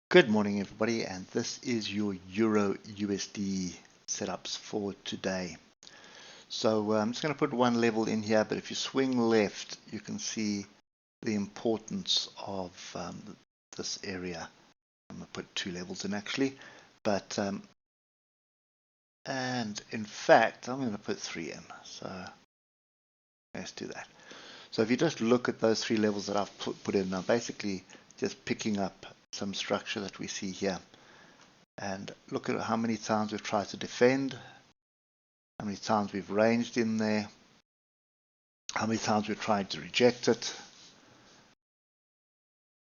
Good morning, everybody, and this is your Euro USD setups for today. So I'm just going to put one level in here, but if you swing left, you can see the importance of this area. I'm going to put two levels in actually, but and in fact, I'm going to put three in. So let's do that. So if you just look at those three levels that I've put in, I'm basically just picking up some structure that we see here. And look at how many times we've tried to defend, how many times we've ranged in there, how many times we've tried to reject it,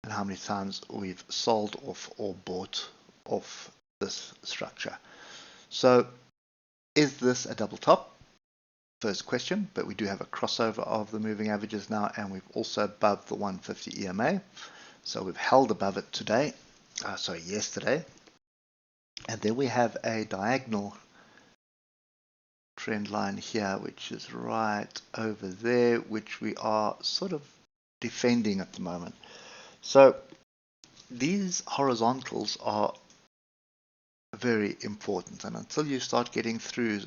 and how many times we've sold off or bought off this structure. So is this a double top? First question, but we do have a crossover of the moving averages now, and we've also above the 150 EMA. So we've held above it today, yesterday. And then we have a diagonal trend line here, which is right over there, which we are sort of defending at the moment. So these horizontals are very important, and until you start getting through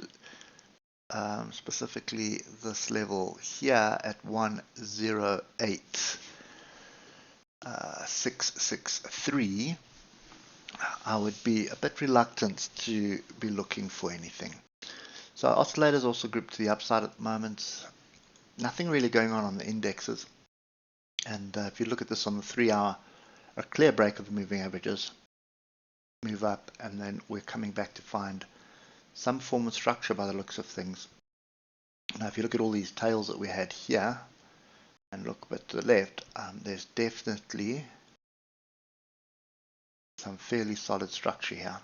specifically this level here at 108,663, I would be a bit reluctant to be looking for anything. So oscillators also grouped to the upside at the moment. Nothing really going on the indexes. And if you look at this on the 3-hour, a clear break of the moving averages, move up, and then we're coming back to find some form of structure by the looks of things. Now if you look at all these tails that we had here, and look a bit to the left, there's definitely some fairly solid structure here.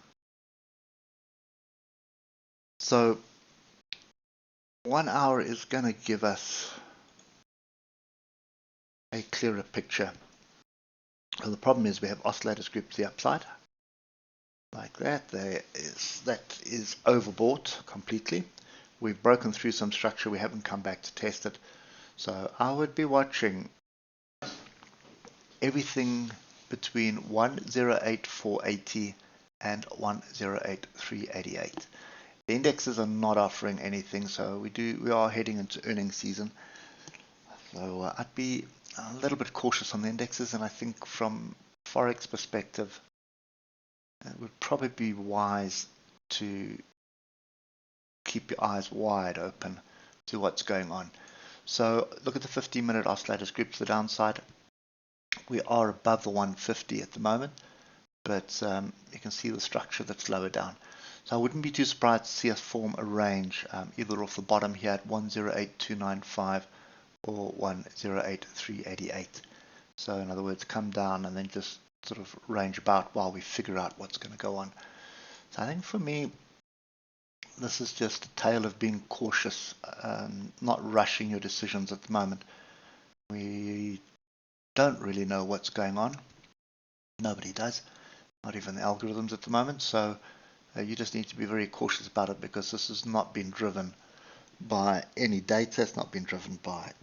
So 1 hour is going to give us a clearer picture. Well, the problem is we have oscillators grouped to the upside like that. That is overbought completely. We've broken through some structure. We haven't come back to test it. So I would be watching everything between 108,480 and 108,388. The indexes are not offering anything, so we are heading into earnings season. So I'd be a little bit cautious on the indexes, and I think from Forex perspective, it would probably be wise to keep your eyes wide open to what's going on. So look at the 15-minute oscillators grouped to the downside. We are above the 150 at the moment, but you can see the structure that's lower down. So I wouldn't be too surprised to see us form a range either off the bottom here at 108,295 or 108,388. So in other words, come down and then just sort of range about while we figure out what's going to go on. So I think for me, this is just a tale of being cautious, not rushing your decisions at the moment. We don't really know what's going on. Nobody does, not even the algorithms at the moment. So you just need to be very cautious about it, because this has not been driven by any data. It's not been driven by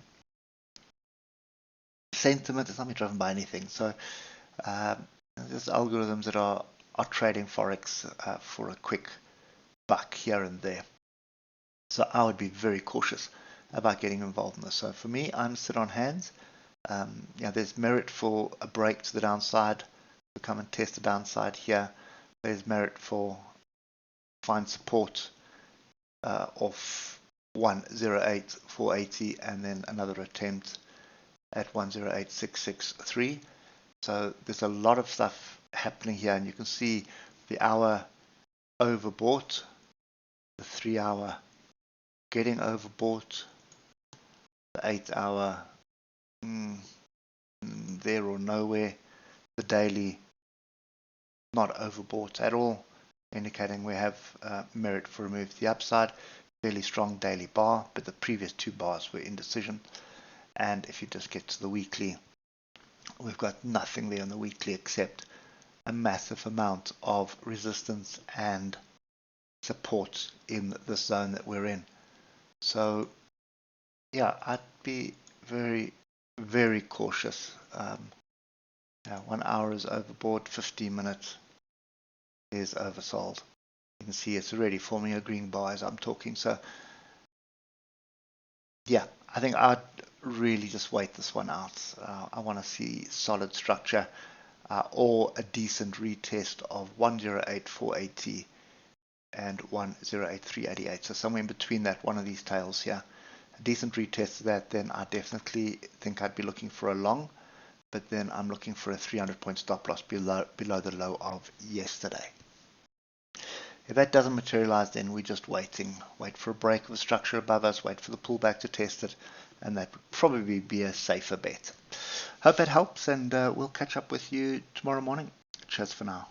sentiment. It's not been driven by anything. So there's algorithms that are trading Forex for a quick buck here and there. So I would be very cautious about getting involved in this. So for me, I'm sit on hands. There's merit for a break to the downside. We come and test the downside here. There's merit for find support of 108,480 and then another attempt at 108,663. So there's a lot of stuff happening here, and you can see the hour overbought, the 3-hour getting overbought, the 8-hour there or nowhere, the daily not overbought at all, indicating we have merit for a move to the upside. Fairly strong daily bar, but the previous two bars were indecision. And if you just get to the weekly, we've got nothing there on the weekly except a massive amount of resistance and support in this zone that we're in. So yeah, I'd be very, very cautious 1 hour is overbought, 15 minutes is oversold. You can see it's already forming a green bar as I'm talking. So yeah, I think I'd really just wait this one out. I want to see solid structure or a decent retest of 108480 and 108388. So somewhere in between that, one of these tails here. A decent retest of that, then I definitely think I'd be looking for a long, but then I'm looking for a 300 point stop loss below the low of yesterday. If that doesn't materialize, then we're just waiting. Wait for a break of a structure above us, wait for the pullback to test it, and that would probably be a safer bet. Hope that helps, and we'll catch up with you tomorrow morning. Cheers for now.